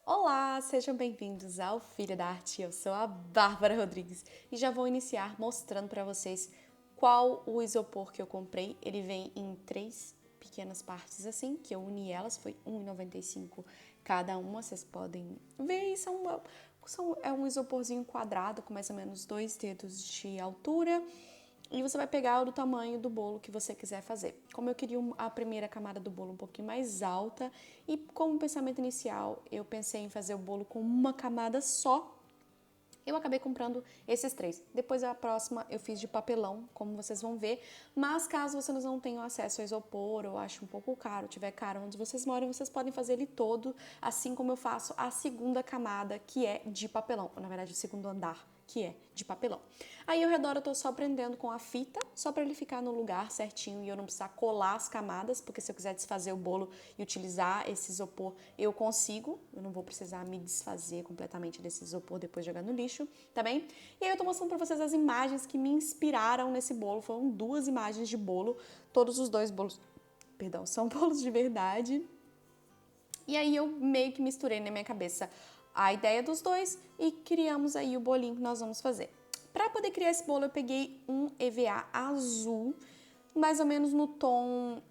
Olá, sejam bem-vindos ao Filha da Arte. Eu sou a Bárbara Rodrigues e já vou iniciar mostrando para vocês qual o isopor que eu comprei. Ele vem em 3 pequenas partes assim, que eu uni elas, foi R$ 1,95 cada uma. Vocês podem ver, é um isoporzinho quadrado com mais ou menos 2 dedos de altura. E você vai pegar o do tamanho do bolo que você quiser fazer. Como eu queria a primeira camada do bolo um pouquinho mais alta e como pensamento inicial eu pensei em fazer o bolo com uma camada só, eu acabei comprando esses 3. Depois a próxima eu fiz de papelão, como vocês vão ver. Mas caso vocês não tenham acesso ao isopor ou ache um pouco caro, tiver caro onde vocês moram, vocês podem fazer ele todo, assim como eu faço a segunda camada, que é de papelão. Ou, na verdade, o segundo andar, que é de papelão. Aí ao redor eu tô só prendendo com a fita, só para ele ficar no lugar certinho e eu não precisar colar as camadas, porque se eu quiser desfazer o bolo e utilizar esse isopor, eu consigo. Eu não vou precisar me desfazer completamente desse isopor depois de jogar no lixo, tá bem? E aí eu tô mostrando pra vocês as imagens que me inspiraram nesse bolo. Foram 2 imagens de bolo, todos os 2 bolos, perdão, são bolos de verdade. E aí eu meio que misturei na minha cabeça a ideia dos 2 e criamos aí o bolinho que nós vamos fazer. Para poder criar esse bolo, eu peguei um EVA azul, mais ou menos no tom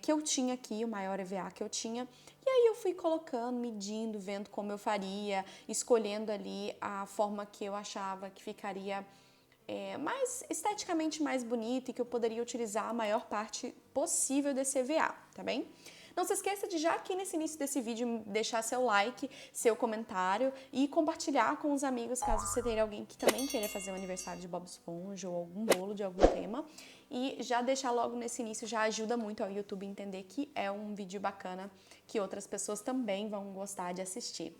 que eu tinha aqui, o maior EVA que eu tinha. E aí eu fui colocando, medindo, vendo como eu faria, escolhendo ali a forma que eu achava que ficaria mais esteticamente mais bonita e que eu poderia utilizar a maior parte possível desse EVA, tá bem? Não se esqueça de já aqui nesse início desse vídeo deixar seu like, seu comentário e compartilhar com os amigos caso você tenha alguém que também queira fazer um aniversário de Bob Esponja ou algum bolo de algum tema. E já deixar logo nesse início já ajuda muito ao YouTube entender que é um vídeo bacana que outras pessoas também vão gostar de assistir.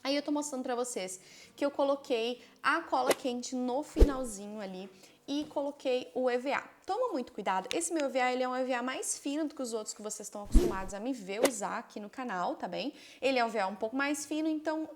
Aí eu tô mostrando pra vocês que eu coloquei a cola quente no finalzinho ali e coloquei o EVA. Toma muito cuidado, esse meu EVA ele é um EVA mais fino do que os outros que vocês estão acostumados a me ver usar aqui no canal, tá bem? Ele é um EVA um pouco mais fino, então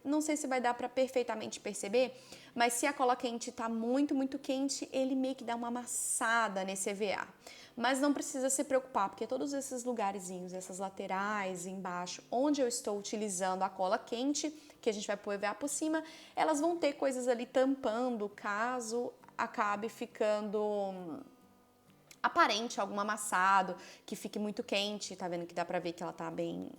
não sei se vai dar pra perfeitamente perceber, mas se a cola quente tá muito quente, ele meio que dá uma amassada nesse EVA. Mas não precisa se preocupar, porque todos esses lugarzinhos, essas laterais embaixo, onde eu estou utilizando a cola quente, que a gente vai pôr EVA por cima, elas vão ter coisas ali tampando, caso acabe ficando aparente algum amassado, que fique muito quente, tá vendo que dá pra ver que ela tá bem,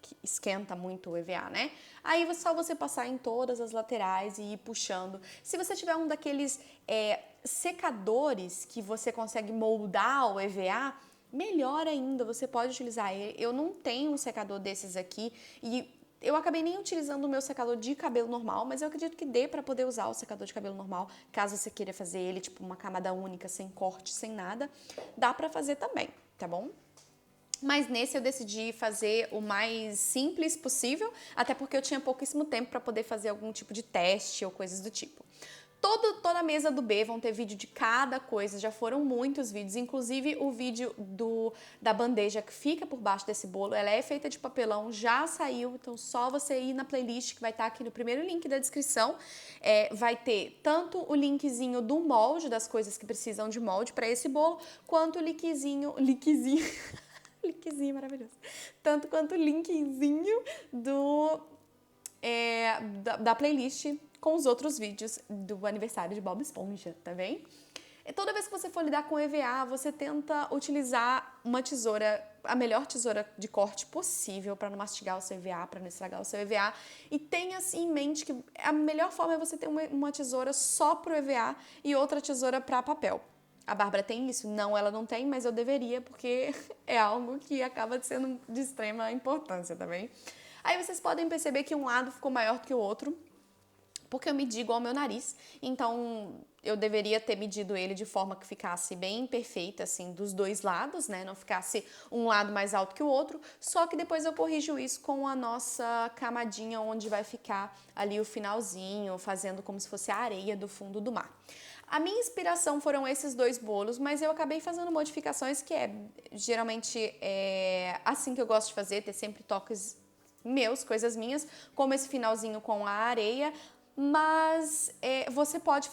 que esquenta muito o EVA, né? Aí só você passar em todas as laterais e ir puxando. Se você tiver um daqueles secadores que você consegue moldar o EVA, melhor ainda, você pode utilizar ele. Eu não tenho um secador desses aqui e eu acabei nem utilizando o meu secador de cabelo normal, mas eu acredito que dê para poder usar o secador de cabelo normal, caso você queira fazer ele tipo uma camada única, sem corte, sem nada, dá para fazer também, tá bom? Mas nesse eu decidi fazer o mais simples possível, até porque eu tinha pouquíssimo tempo para poder fazer algum tipo de teste ou coisas do tipo. Toda a mesa do B vão ter vídeo de cada coisa, já foram muitos vídeos, inclusive o vídeo da bandeja que fica por baixo desse bolo, ela é feita de papelão, já saiu, então só você ir na playlist que vai estar aqui no primeiro link da descrição, vai ter tanto o linkzinho do molde, das coisas que precisam de molde para esse bolo, quanto o linkzinho linkzinho maravilhoso. Tanto quanto o linkzinho da playlist com os outros vídeos do aniversário de Bob Esponja, tá bem? E toda vez que você for lidar com EVA, você tenta utilizar uma tesoura, a melhor tesoura de corte possível para não mastigar o seu EVA, para não estragar o seu EVA. E tenha assim em mente que a melhor forma é você ter uma tesoura só pro EVA e outra tesoura para papel. A Bárbara tem isso? Não, ela não tem, mas eu deveria, porque é algo que acaba sendo de extrema importância também. Aí vocês podem perceber que um lado ficou maior do que o outro, porque eu medi igual ao meu nariz, então eu deveria ter medido ele de forma que ficasse bem perfeita, assim, dos dois lados, né? Não ficasse um lado mais alto que o outro, só que depois eu corrijo isso com a nossa camadinha onde vai ficar ali o finalzinho, fazendo como se fosse a areia do fundo do mar. A minha inspiração foram esses 2 bolos, mas eu acabei fazendo modificações que geralmente assim que eu gosto de fazer, ter sempre toques meus, coisas minhas, como esse finalzinho com a areia, mas você pode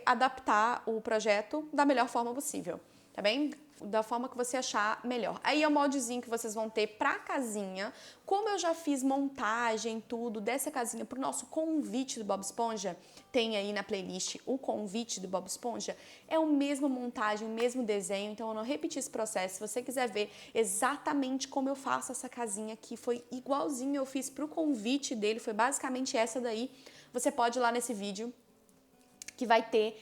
adaptar o projeto da melhor forma possível, tá bem? da forma que você achar melhor. Aí é o moldezinho que vocês vão ter pra casinha. Como eu já fiz montagem, tudo, dessa casinha pro nosso convite do Bob Esponja, tem aí na playlist o convite do Bob Esponja, é o mesmo montagem, o mesmo desenho, então eu não repeti esse processo. Se você quiser ver exatamente como eu faço essa casinha aqui, foi igualzinho eu fiz pro convite dele, foi basicamente essa daí. Você pode ir lá nesse vídeo, que vai ter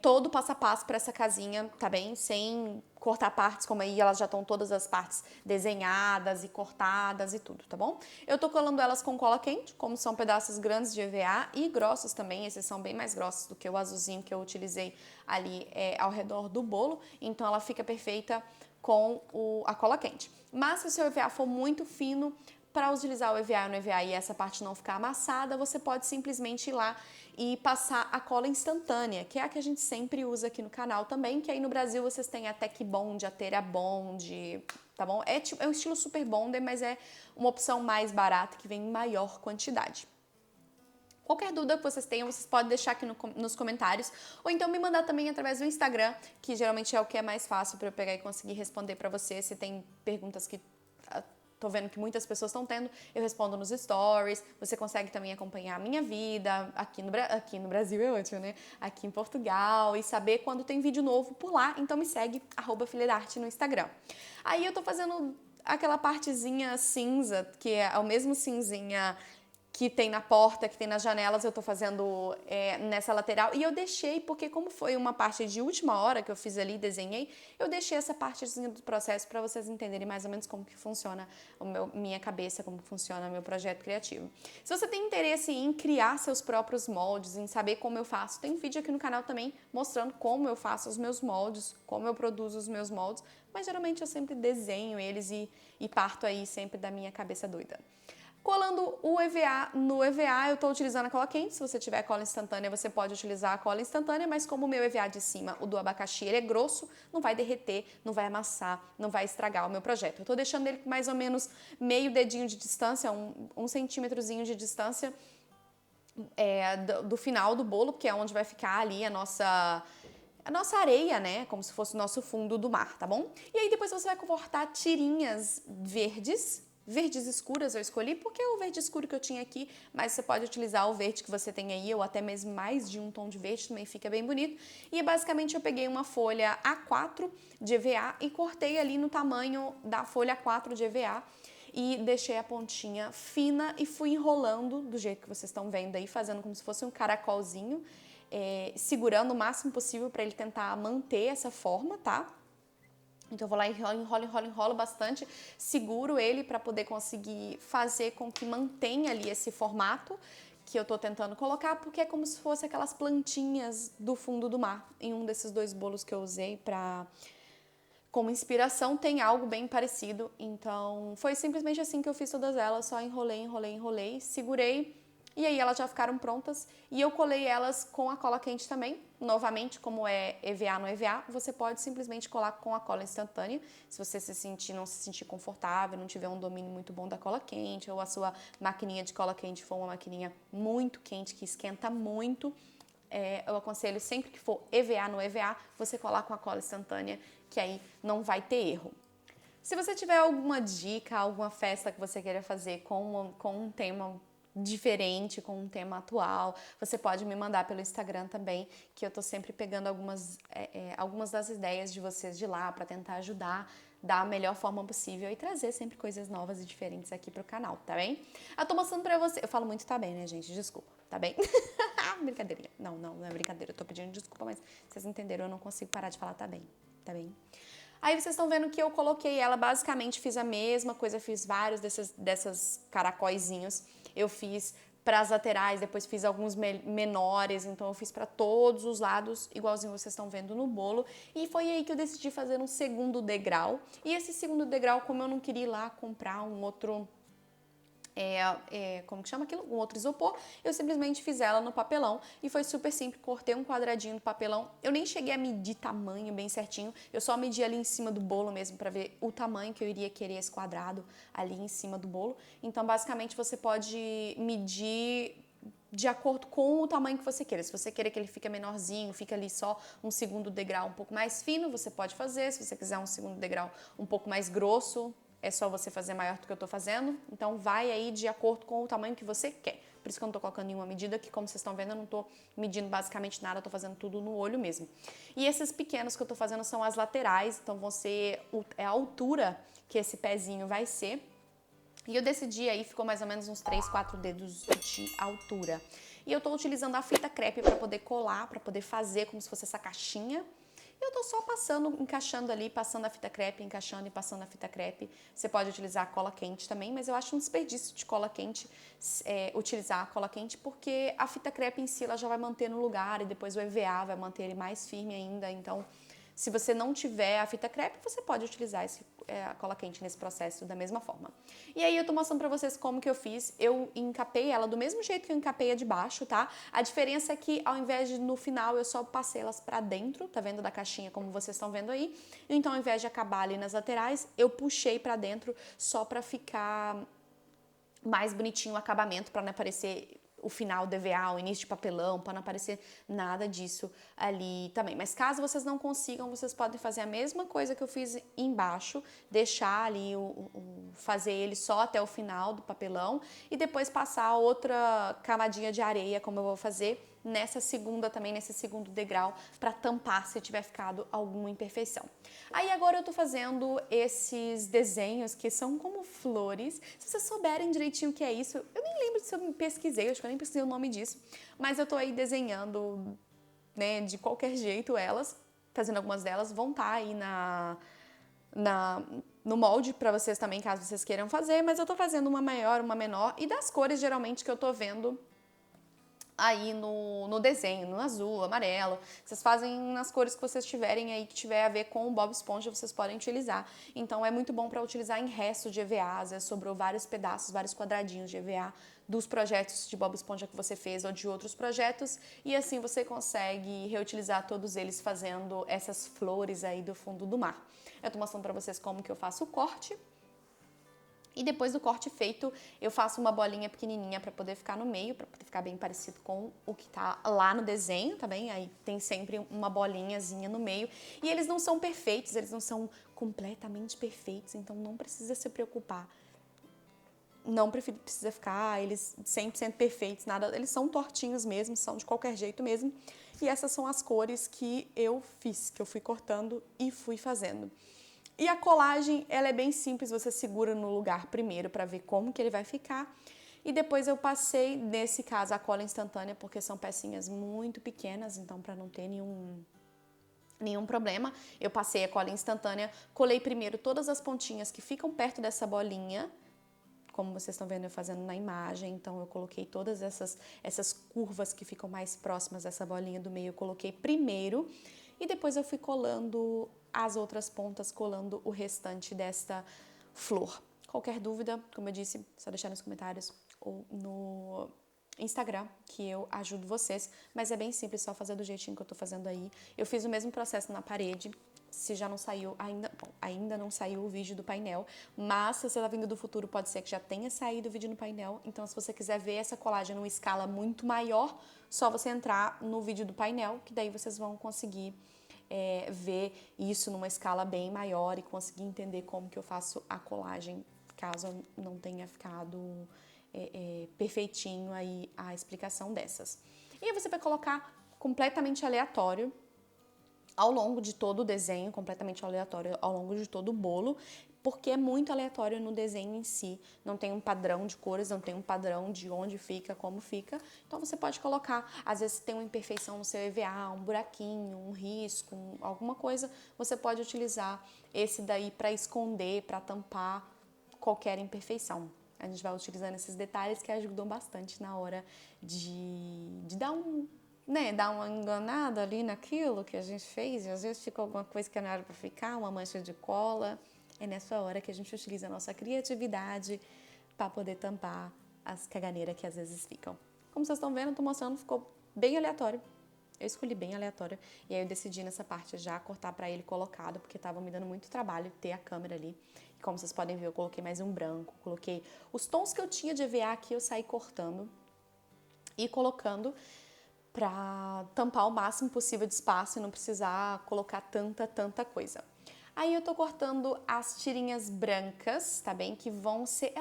todo o passo a passo para essa casinha, tá bem? Sem cortar partes, como aí elas já estão todas as partes desenhadas e cortadas e tudo, tá bom? Eu tô colando elas com cola quente, como são pedaços grandes de EVA e grossos também, esses são bem mais grossos do que o azulzinho que eu utilizei ali ao redor do bolo, então ela fica perfeita com a cola quente. Mas se o seu EVA for muito fino, para utilizar o EVA no EVA e essa parte não ficar amassada, você pode simplesmente ir lá e passar a cola instantânea, que é a que a gente sempre usa aqui no canal também, que aí no Brasil vocês têm a Tec Bond, a Tera Bond, tá bom? É um estilo super bonder, mas é uma opção mais barata que vem em maior quantidade. Qualquer dúvida que vocês tenham, vocês podem deixar aqui nos comentários, ou então me mandar também através do Instagram, que geralmente é o que é mais fácil para eu pegar e conseguir responder para você, se tem perguntas que tô vendo que muitas pessoas estão tendo, eu respondo nos stories, você consegue também acompanhar a minha vida, aqui no Brasil é ótimo, né? Aqui em Portugal, e saber quando tem vídeo novo por lá, então me segue, @filhadarte no Instagram. Aí eu tô fazendo aquela partezinha cinza, que é o mesmo cinzinha que tem na porta, que tem nas janelas, eu tô fazendo nessa lateral. E eu deixei, porque como foi uma parte de última hora que eu fiz ali, desenhei, eu deixei essa partezinha do processo para vocês entenderem mais ou menos como que funciona minha cabeça, como funciona o meu projeto criativo. Se você tem interesse em criar seus próprios moldes, em saber como eu faço, tem vídeo aqui no canal também mostrando como eu faço os meus moldes, como eu produzo os meus moldes, mas geralmente eu sempre desenho eles e parto aí sempre da minha cabeça doida. Colando o EVA no EVA, eu estou utilizando a cola quente. Se você tiver cola instantânea, você pode utilizar a cola instantânea, mas como o meu EVA de cima, o do abacaxi, ele é grosso, não vai derreter, não vai amassar, não vai estragar o meu projeto. Eu estou deixando ele com mais ou menos meio dedinho de distância, um centímetrozinho de distância do final do bolo, que é onde vai ficar ali a nossa areia, né? Como se fosse o nosso fundo do mar, tá bom? E aí depois você vai cortar tirinhas verdes escuras eu escolhi porque é o verde escuro que eu tinha aqui, mas você pode utilizar o verde que você tem aí, ou até mesmo mais de um tom de verde, também fica bem bonito. E basicamente eu peguei uma folha A4 de EVA e cortei ali no tamanho da folha A4 de EVA e deixei a pontinha fina e fui enrolando do jeito que vocês estão vendo aí, fazendo como se fosse um caracolzinho, segurando o máximo possível para ele tentar manter essa forma, tá? Então eu vou lá e enrolo bastante, seguro ele para poder conseguir fazer com que mantenha ali esse formato que eu tô tentando colocar, porque é como se fosse aquelas plantinhas do fundo do mar. Em um desses dois bolos que eu usei como inspiração tem algo bem parecido, então foi simplesmente assim que eu fiz todas elas, só enrolei, segurei. E aí elas já ficaram prontas e eu colei elas com a cola quente também. Novamente, como é EVA no EVA, você pode simplesmente colar com a cola instantânea. Se você não se sentir confortável, não tiver um domínio muito bom da cola quente, ou a sua maquininha de cola quente for uma maquininha muito quente, que esquenta muito, eu aconselho sempre que for EVA no EVA, você colar com a cola instantânea, que aí não vai ter erro. Se você tiver alguma dica, alguma festa que você queira fazer com um tema diferente, com um tema atual, você pode me mandar pelo Instagram também, que eu tô sempre pegando algumas das ideias de vocês de lá para tentar ajudar da melhor forma possível e trazer sempre coisas novas e diferentes aqui pro canal, tá bem? Eu tô mostrando pra você, eu falo muito tá bem, né, gente? Desculpa, tá bem? Brincadeirinha. Não é brincadeira, eu tô pedindo desculpa, mas vocês entenderam, eu não consigo parar de falar tá bem, tá bem? Aí vocês estão vendo que eu coloquei ela, basicamente fiz a mesma coisa, fiz vários dessas caracóizinhos. Eu fiz para as laterais, depois fiz alguns menores, então eu fiz para todos os lados, igualzinho vocês estão vendo no bolo. E foi aí que eu decidi fazer um segundo degrau. E esse segundo degrau, como eu não queria ir lá comprar um outro... como que chama aquilo? Um outro isopor, eu simplesmente fiz ela no papelão e foi super simples, cortei um quadradinho no papelão, eu nem cheguei a medir tamanho bem certinho, eu só medi ali em cima do bolo mesmo para ver o tamanho que eu iria querer esse quadrado ali em cima do bolo, então basicamente você pode medir de acordo com o tamanho que você queira. Se você querer que ele fique menorzinho, fica ali só um segundo degrau um pouco mais fino, você pode fazer. Se você quiser um segundo degrau um pouco mais grosso, é só você fazer maior do que eu tô fazendo. Então vai aí de acordo com o tamanho que você quer. Por isso que eu não tô colocando nenhuma medida, que como vocês estão vendo, eu não tô medindo basicamente nada, eu tô fazendo tudo no olho mesmo. E esses pequenos que eu tô fazendo são as laterais, então vão ser a altura que esse pezinho vai ser. E eu decidi aí, ficou mais ou menos uns 3, 4 dedos de altura. E eu tô utilizando a fita crepe para poder colar, para poder fazer como se fosse essa caixinha. Eu tô só passando, encaixando ali, passando a fita crepe, encaixando e passando a fita crepe. Você pode utilizar a cola quente também, mas eu acho um desperdício de cola quente, utilizar a cola quente, porque a fita crepe em si ela já vai manter no lugar e depois o EVA vai manter ele mais firme ainda. Então, se você não tiver a fita crepe, você pode utilizar a cola quente nesse processo da mesma forma. E aí eu tô mostrando pra vocês como que eu fiz. Eu encapei ela do mesmo jeito que eu encapei a de baixo, tá? A diferença é que ao invés de no final eu só passei elas pra dentro, tá vendo da caixinha como vocês estão vendo aí? Então ao invés de acabar ali nas laterais, eu puxei pra dentro só pra ficar mais bonitinho o acabamento, pra não aparecer o final do EVA, o início de papelão, para não aparecer nada disso ali também. Mas caso vocês não consigam, vocês podem fazer a mesma coisa que eu fiz embaixo, deixar ali, fazer ele só até o final do papelão e depois passar outra camadinha de areia, como eu vou fazer nessa segunda também, nesse segundo degrau, para tampar se tiver ficado alguma imperfeição. Aí agora eu tô fazendo esses desenhos que são como flores. Se vocês souberem direitinho o que é isso, eu nem lembro se eu pesquisei, acho que eu nem pesquisei o nome disso, mas eu tô aí desenhando, né, de qualquer jeito elas, fazendo algumas delas, vão estar aí no molde para vocês também, caso vocês queiram fazer, mas eu tô fazendo uma maior, uma menor, e das cores geralmente que eu tô vendo aí no desenho, no azul, amarelo. Vocês fazem nas cores que vocês tiverem aí, que tiver a ver com o Bob Esponja, vocês podem utilizar. Então é muito bom para utilizar em resto de EVA, às vezes sobrou vários pedaços, vários quadradinhos de EVA dos projetos de Bob Esponja que você fez ou de outros projetos, e assim você consegue reutilizar todos eles fazendo essas flores aí do fundo do mar. Eu tô mostrando para vocês como que eu faço o corte. E depois do corte feito, eu faço uma bolinha pequenininha para poder ficar no meio, para poder ficar bem parecido com o que tá lá no desenho, tá bem? Aí tem sempre uma bolinhazinha no meio. E eles não são perfeitos, eles não são completamente perfeitos, então não precisa se preocupar. Não precisa ficar eles 100% perfeitos, nada. Eles são tortinhos mesmo, são de qualquer jeito mesmo. E essas são as cores que eu fiz, que eu fui cortando e fui fazendo. E a colagem, ela é bem simples, você segura no lugar primeiro para ver como que ele vai ficar. E depois eu passei, nesse caso, a cola instantânea, porque são pecinhas muito pequenas, então para não ter nenhum problema, eu passei a cola instantânea, colei primeiro todas as pontinhas que ficam perto dessa bolinha, como vocês estão vendo eu fazendo na imagem, então eu coloquei todas essas curvas que ficam mais próximas dessa bolinha do meio, eu coloquei primeiro, e depois eu fui colando as outras pontas, colando o restante desta flor. Qualquer dúvida, como eu disse, só deixar nos comentários ou no Instagram, que eu ajudo vocês, mas é bem simples, só fazer do jeitinho que eu tô fazendo aí. Eu fiz o mesmo processo na parede, se já não saiu, ainda não saiu o vídeo do painel, mas se você tá vindo do futuro, pode ser que já tenha saído o vídeo no painel, então se você quiser ver essa colagem numa escala muito maior, só você entrar no vídeo do painel, que daí vocês vão conseguir ver isso numa escala bem maior e conseguir entender como que eu faço a colagem, caso não tenha ficado perfeitinho aí a explicação dessas. E aí você vai colocar completamente aleatório ao longo de todo o desenho, completamente aleatório ao longo de todo o bolo, porque é muito aleatório no desenho em si, não tem um padrão de cores, não tem um padrão de onde fica, como fica, então você pode colocar, às vezes tem uma imperfeição no seu EVA, um buraquinho, um risco, alguma coisa, você pode utilizar esse daí para esconder, para tampar qualquer imperfeição. A gente vai utilizando esses detalhes que ajudam bastante na hora de dar dar uma enganada ali naquilo que a gente fez, e às vezes fica alguma coisa que não era para ficar, uma mancha de cola. É nessa hora que a gente utiliza a nossa criatividade para poder tampar as caganeiras que às vezes ficam. Como vocês estão vendo, eu tô mostrando, ficou bem aleatório. Eu escolhi bem aleatório e aí eu decidi nessa parte já cortar para ele colocado, porque tava me dando muito trabalho ter a câmera ali. E como vocês podem ver, eu coloquei mais um branco, coloquei os tons que eu tinha de EVA aqui, eu saí cortando. e colocando para tampar o máximo possível de espaço e não precisar colocar tanta coisa. Aí eu tô cortando as tirinhas brancas, tá bem? Que vão ser,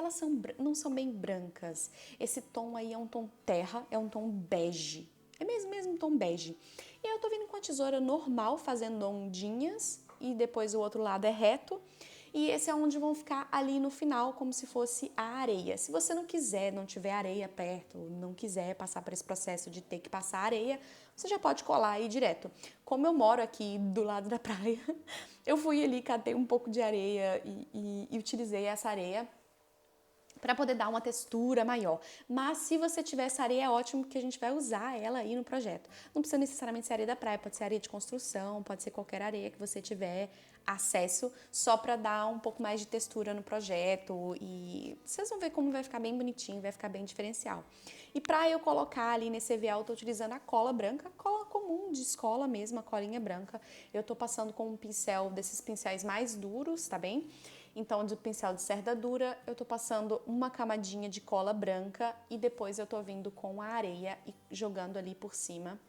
não são bem brancas. Esse tom aí é um tom terra, é um tom bege. É mesmo um tom bege. E aí eu tô vindo com a tesoura normal, fazendo ondinhas, e depois o outro lado é reto. E esse é onde vão ficar ali no final, como se fosse a areia. Se você não quiser, não tiver areia perto, não quiser passar por esse processo de ter que passar areia, você já pode colar aí direto. Como eu moro aqui do lado da praia, eu fui ali, catei um pouco de areia e utilizei essa areia para poder dar uma textura maior. Mas se você tiver essa areia, é ótimo que a gente vai usar ela aí no projeto. Não precisa necessariamente ser areia da praia, pode ser areia de construção, pode ser qualquer areia que você tiver acesso, só para dar um pouco mais de textura no projeto e vocês vão ver como vai ficar bem bonitinho, vai ficar bem diferencial. E para eu colocar ali nesse EVA, eu tô utilizando a cola branca, cola comum de escola mesmo, a colinha branca. Eu tô passando com um pincel, desses pincéis mais duros, tá bem? Então, do pincel de cerda dura, eu tô passando uma camadinha de cola branca e depois eu tô vindo com a areia e jogando ali por cima.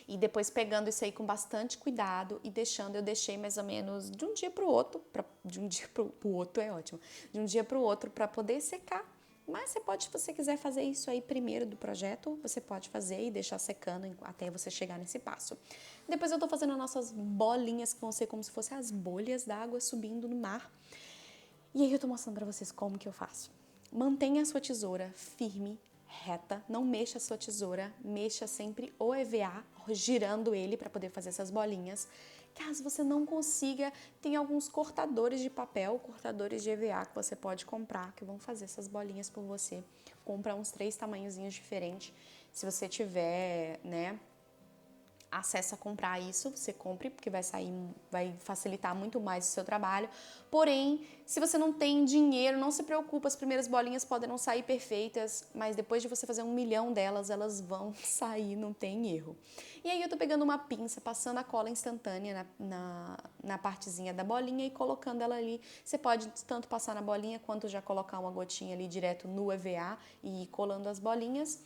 E depois pegando isso aí com bastante cuidado e deixando, eu deixei mais ou menos de um dia pro outro, de um dia pro outro é ótimo, de um dia pro outro para poder secar. Mas você pode, se você quiser fazer isso aí primeiro do projeto, você pode fazer e deixar secando até você chegar nesse passo. Depois eu tô fazendo as nossas bolinhas, que vão ser como se fossem as bolhas d'água subindo no mar. E aí eu tô mostrando pra vocês como que eu faço. Mantenha a sua tesoura firme, reta, não mexa a sua tesoura, mexa sempre o EVA, girando ele para poder fazer essas bolinhas. Caso você não consiga, tem alguns cortadores de papel, cortadores de EVA que você pode comprar, que vão fazer essas bolinhas por você. Compra uns 3 tamanhozinhos diferentes. Se você tiver, né, acesso a comprar isso, você compre, porque vai facilitar muito mais o seu trabalho. Porém, se você não tem dinheiro, não se preocupe, as primeiras bolinhas podem não sair perfeitas, mas depois de você fazer 1 milhão delas, elas vão sair, não tem erro. E aí eu tô pegando uma pinça, passando a cola instantânea na partezinha da bolinha e colocando ela ali. Você pode tanto passar na bolinha, quanto já colocar uma gotinha ali direto no EVA e ir colando as bolinhas.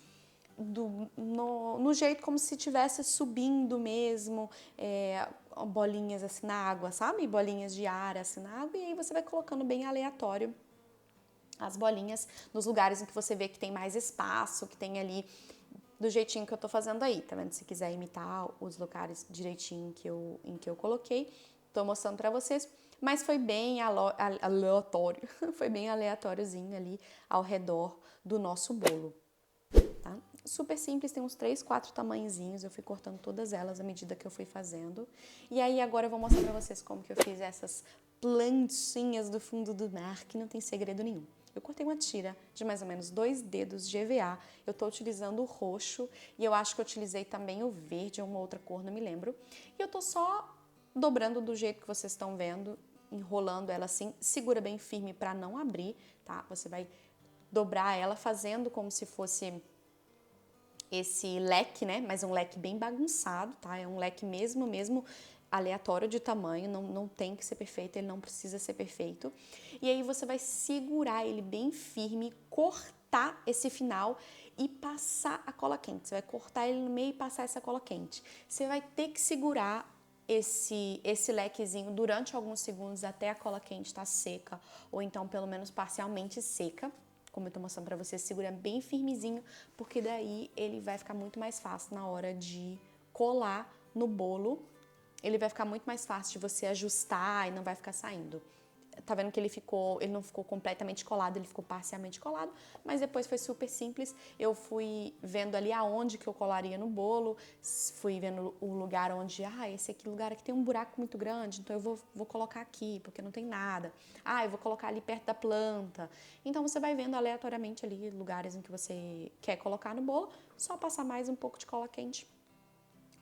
No jeito como se estivesse subindo mesmo, bolinhas assim na água, sabe? Bolinhas de ar assim na água, e aí você vai colocando bem aleatório as bolinhas nos lugares em que você vê que tem mais espaço, que tem ali do jeitinho que eu tô fazendo aí, tá vendo? Se quiser imitar os lugares direitinho em que eu coloquei, tô mostrando pra vocês, mas foi bem aleatório, foi bem aleatóriozinho ali ao redor do nosso bolo. Tá? Super simples, tem uns 3, 4 tamanhozinhos, eu fui cortando todas elas à medida que eu fui fazendo. E aí agora eu vou mostrar pra vocês como que eu fiz essas plantinhas do fundo do mar, que não tem segredo nenhum. Eu cortei uma tira de mais ou menos 2 dedos de EVA, eu tô utilizando o roxo e eu acho que eu utilizei também o verde ou uma outra cor, não me lembro. E eu tô só dobrando do jeito que vocês estão vendo, enrolando ela assim, segura bem firme pra não abrir, tá? Você vai dobrar ela fazendo como se fosse esse leque, né? Mas é um leque bem bagunçado, tá? É um leque mesmo aleatório de tamanho, não tem que ser perfeito, ele não precisa ser perfeito. E aí você vai segurar ele bem firme, cortar esse final e passar a cola quente. Você vai cortar ele no meio e passar essa cola quente. Você vai ter que segurar esse lequezinho durante alguns segundos até a cola quente estar seca, ou então pelo menos parcialmente seca. Como eu tô mostrando pra você, segura bem firmezinho, porque daí ele vai ficar muito mais fácil na hora de colar no bolo. Ele vai ficar muito mais fácil de você ajustar e não vai ficar saindo. Tá vendo que ele não ficou completamente colado, ele ficou parcialmente colado, mas depois foi super simples. Eu fui vendo ali aonde que eu colaria no bolo, fui vendo o lugar onde, esse aqui lugar aqui tem um buraco muito grande, então eu vou colocar aqui, porque não tem nada. Eu vou colocar ali perto da planta. Então você vai vendo aleatoriamente ali lugares em que você quer colocar no bolo, só passar mais um pouco de cola quente,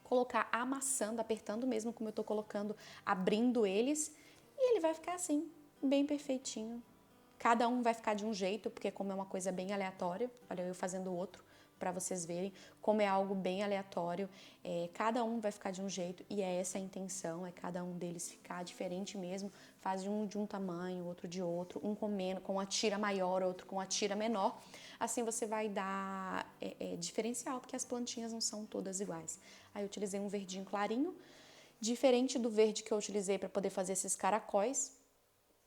colocar amassando, apertando mesmo como eu tô colocando, abrindo eles, e ele vai ficar assim, bem perfeitinho. Cada um vai ficar de um jeito, porque como é uma coisa bem aleatória, olha eu fazendo o outro, para vocês verem como é algo bem aleatório. Cada um vai ficar de um jeito e é essa a intenção, é cada um deles ficar diferente mesmo. Faz um de um tamanho, outro de outro, um com a tira maior, outro com a tira menor. Assim você vai dar diferencial, porque as plantinhas não são todas iguais. Aí eu utilizei um verdinho clarinho, diferente do verde que eu utilizei para poder fazer esses caracóis.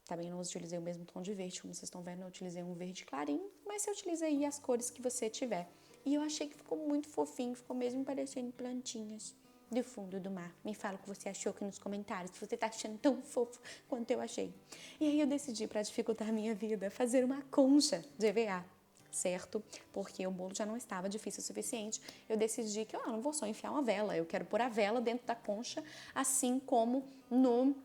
Também não utilizei o mesmo tom de verde, como vocês estão vendo, eu utilizei um verde clarinho, mas você utiliza aí as cores que você tiver. E eu achei que ficou muito fofinho, ficou mesmo parecendo plantinhas do fundo do mar. Me fala o que você achou aqui nos comentários, se você tá achando tão fofo quanto eu achei. E aí eu decidi, para dificultar a minha vida, fazer uma concha de EVA, certo? Porque o bolo já não estava difícil o suficiente. Eu decidi que eu não vou só enfiar uma vela, eu quero pôr a vela dentro da concha, assim como no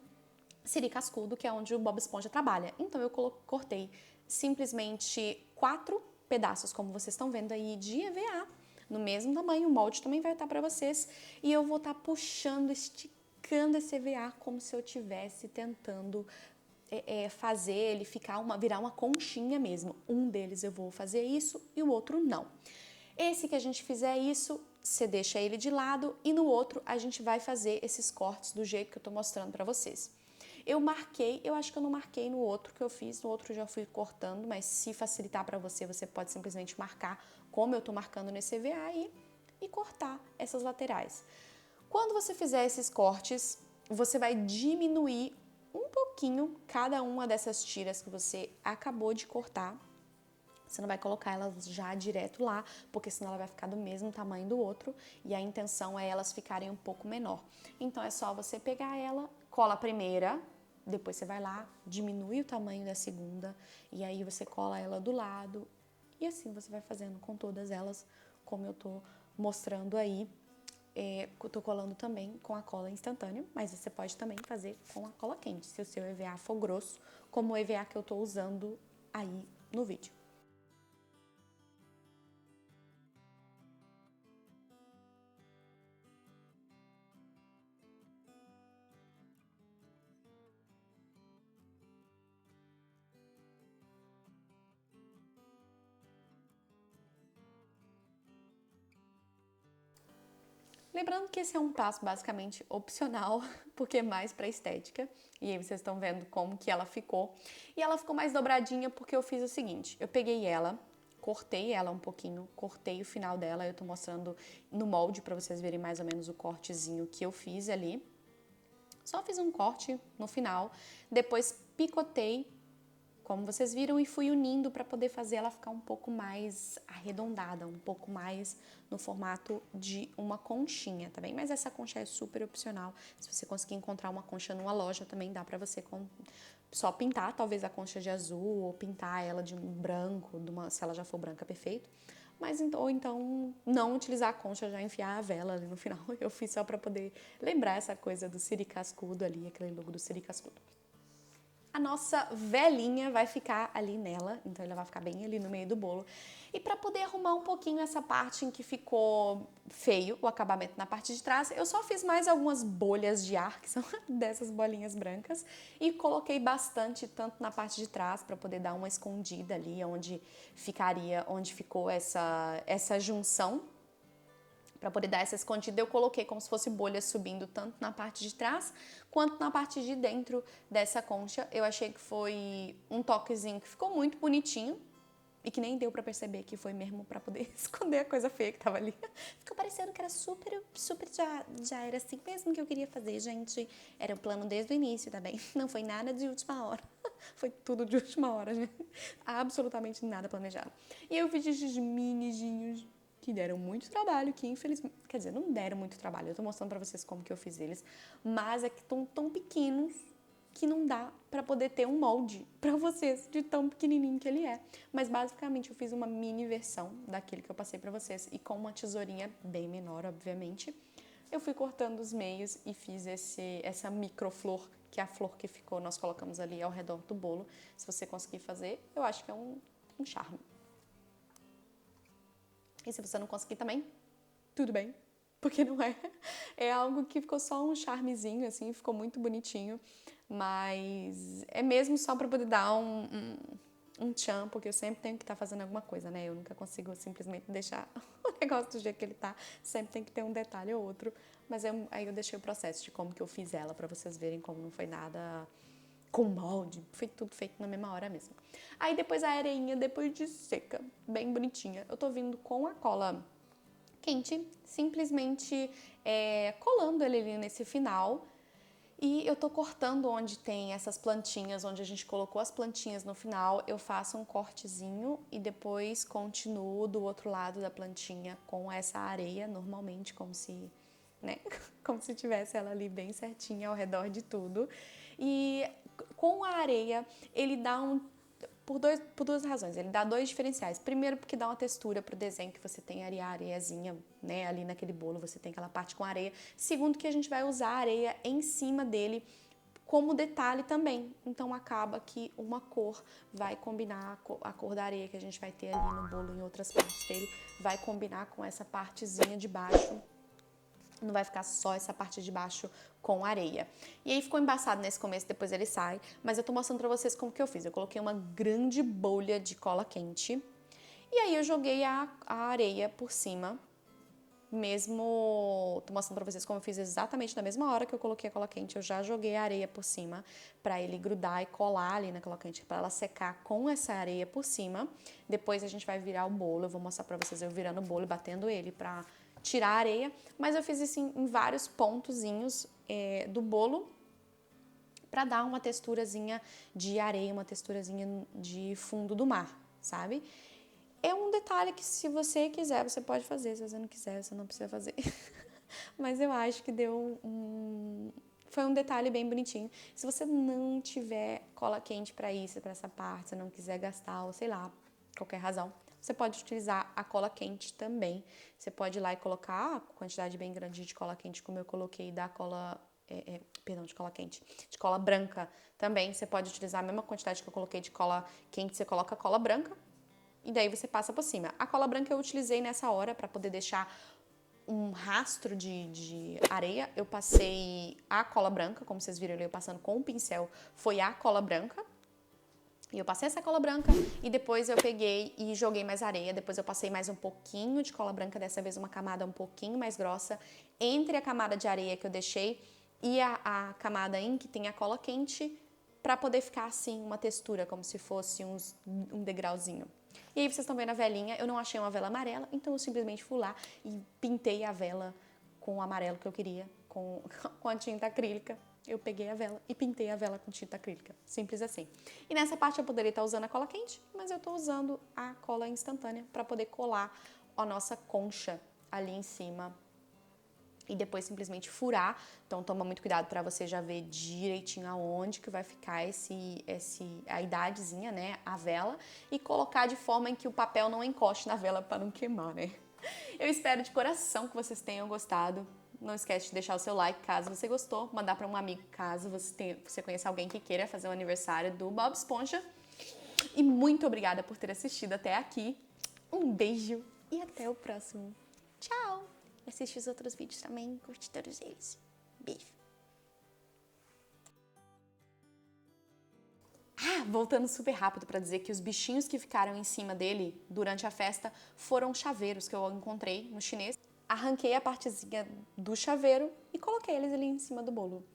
siri cascudo, que é onde o Bob Esponja trabalha. Então eu cortei simplesmente 4 pedaços, como vocês estão vendo aí, de EVA, no mesmo tamanho. O molde também vai estar para vocês. E eu vou estar puxando, esticando esse EVA como se eu estivesse tentando fazer ele virar uma conchinha mesmo. Um deles eu vou fazer isso e o outro não. Esse que a gente fizer isso, você deixa ele de lado e no outro a gente vai fazer esses cortes do jeito que eu tô mostrando para vocês. Eu marquei, eu acho que eu não marquei no outro que eu fiz, no outro eu já fui cortando, mas se facilitar para você, você pode simplesmente marcar como eu tô marcando nesse EVA e cortar essas laterais. Quando você fizer esses cortes, você vai diminuir um pouquinho cada uma dessas tiras que você acabou de cortar. Você não vai colocar elas já direto lá, porque senão ela vai ficar do mesmo tamanho do outro e a intenção é elas ficarem um pouco menor. Então é só você pegar ela, cola a primeira, depois você vai lá, diminui o tamanho da segunda e aí você cola ela do lado e assim você vai fazendo com todas elas, como eu tô mostrando aí. Eu tô colando também com a cola instantânea, mas você pode também fazer com a cola quente, se o seu EVA for grosso, como o EVA que eu tô usando aí no vídeo. Lembrando que esse é um passo basicamente opcional, porque é mais para estética. E aí vocês estão vendo como que ela ficou. E ela ficou mais dobradinha porque eu fiz o seguinte, eu peguei ela, cortei ela um pouquinho, cortei o final dela, eu tô mostrando no molde para vocês verem mais ou menos o cortezinho que eu fiz ali. Só fiz um corte no final, depois picotei, como vocês viram, e fui unindo para poder fazer ela ficar um pouco mais arredondada, um pouco mais no formato de uma conchinha, tá bem? Mas essa concha é super opcional. Se você conseguir encontrar uma concha numa loja, também dá para você só pintar, talvez a concha de azul, ou pintar ela de um branco, se ela já for branca, perfeito. Mas ou então não utilizar a concha, já enfiar a vela ali no final. Eu fiz só para poder lembrar essa coisa do siri cascudo ali, aquele logo do siri cascudo. A nossa velinha vai ficar ali nela, então ela vai ficar bem ali no meio do bolo. E para poder arrumar um pouquinho essa parte em que ficou feio, o acabamento na parte de trás, eu só fiz mais algumas bolhas de ar, que são dessas bolinhas brancas, e coloquei bastante tanto na parte de trás para poder dar uma escondida ali onde ficou essa junção. Para poder dar essa escondida, eu coloquei como se fosse bolhas subindo tanto na parte de trás quanto na parte de dentro dessa concha. Eu achei que foi um toquezinho que ficou muito bonitinho e que nem deu para perceber que foi mesmo para poder esconder a coisa feia que tava ali. Ficou parecendo que era super já era assim mesmo que eu queria fazer, gente. Era o plano desde o início, tá bem? Não foi nada de última hora. Foi tudo de última hora, gente. Absolutamente nada planejado. E eu fiz esses minizinhos que deram muito trabalho, que infelizmente, quer dizer, não deram muito trabalho, eu tô mostrando pra vocês como que eu fiz eles, mas é que estão tão pequenos que não dá pra poder ter um molde pra vocês de tão pequenininho que ele é. Mas basicamente eu fiz uma mini versão daquele que eu passei pra vocês e com uma tesourinha bem menor, obviamente. Eu fui cortando os meios e fiz essa microflor, que é a flor que ficou, nós colocamos ali ao redor do bolo. Se você conseguir fazer, eu acho que é um charme. E se você não conseguir também, tudo bem, porque não é. É algo que ficou só um charmezinho, assim, ficou muito bonitinho, mas é mesmo só para poder dar um tchan, porque eu sempre tenho que estar fazendo alguma coisa, né? Eu nunca consigo simplesmente deixar o negócio do jeito que ele tá. Sempre tem que ter um detalhe ou outro. Mas aí eu deixei o processo de como que eu fiz ela, pra vocês verem como não foi nada com molde. Foi tudo feito na mesma hora mesmo. Aí depois a areinha, depois de seca, bem bonitinha. Eu tô vindo com a cola quente, simplesmente colando ele ali nesse final. E eu tô cortando onde tem essas plantinhas, onde a gente colocou as plantinhas no final, eu faço um cortezinho e depois continuo do outro lado da plantinha com essa areia, normalmente como se, né, como se tivesse ela ali bem certinha ao redor de tudo. E com a areia, ele dá por duas razões. Ele dá dois diferenciais. Primeiro, porque dá uma textura pro desenho, que você tem ali a areiazinha, né? Ali naquele bolo você tem aquela parte com areia. Segundo, que a gente vai usar a areia em cima dele como detalhe também. Então acaba que uma cor vai combinar, a cor da areia que a gente vai ter ali no bolo em outras partes dele, vai combinar com essa partezinha de baixo. Não vai ficar só essa parte de baixo com areia. E aí ficou embaçado nesse começo, depois ele sai. Mas eu tô mostrando pra vocês como que eu fiz. Eu coloquei uma grande bolha de cola quente. E aí eu joguei a areia por cima. Mesmo... Tô mostrando pra vocês como eu fiz exatamente na mesma hora que eu coloquei a cola quente. Eu já joguei a areia por cima pra ele grudar e colar ali na cola quente. Pra ela secar com essa areia por cima. Depois a gente vai virar o bolo. Eu vou mostrar pra vocês eu virando o bolo e batendo ele pra tirar a areia, mas eu fiz isso em vários pontozinhos do bolo para dar uma texturazinha de areia, uma texturazinha de fundo do mar, sabe? É um detalhe que se você quiser, você pode fazer, se você não quiser, você não precisa fazer. Mas eu acho que foi um detalhe bem bonitinho. Se você não tiver cola quente para isso, para essa parte, se não quiser gastar, ou sei lá, qualquer razão, você pode utilizar a cola quente também. Você pode ir lá e colocar a quantidade bem grande de cola quente, como eu coloquei da cola... perdão, de cola quente. De cola branca também. Você pode utilizar a mesma quantidade que eu coloquei de cola quente, você coloca a cola branca e daí você passa por cima. A cola branca eu utilizei nessa hora para poder deixar um rastro de areia. Eu passei a cola branca, como vocês viram ali, eu passando com o pincel, foi a cola branca. E eu passei essa cola branca e depois eu peguei e joguei mais areia. Depois eu passei mais um pouquinho de cola branca, dessa vez uma camada um pouquinho mais grossa, entre a camada de areia que eu deixei e a camada em que tem a cola quente, para poder ficar assim, uma textura, como se fosse um degrauzinho. E aí vocês estão vendo a velinha, eu não achei uma vela amarela, então eu simplesmente fui lá e pintei a vela com o amarelo que eu queria, com a tinta acrílica. Eu peguei a vela e pintei a vela com tinta acrílica. Simples assim. E nessa parte eu poderia estar usando a cola quente, mas eu estou usando a cola instantânea para poder colar a nossa concha ali em cima e depois simplesmente furar. Então toma muito cuidado para você já ver direitinho aonde que vai ficar a idadezinha, né, a vela, e colocar de forma em que o papel não encoste na vela para não queimar, né? Eu espero de coração que vocês tenham gostado. Não esquece de deixar o seu like caso você gostou, mandar para um amigo caso você conheça alguém que queira fazer o aniversário do Bob Esponja. E muito obrigada por ter assistido até aqui. Um beijo e até o próximo. Tchau! E assiste os outros vídeos também, curte todos eles. Beijo! Voltando super rápido para dizer que os bichinhos que ficaram em cima dele durante a festa foram chaveiros que eu encontrei no chinês. Arranquei a partezinha do chaveiro e coloquei eles ali em cima do bolo.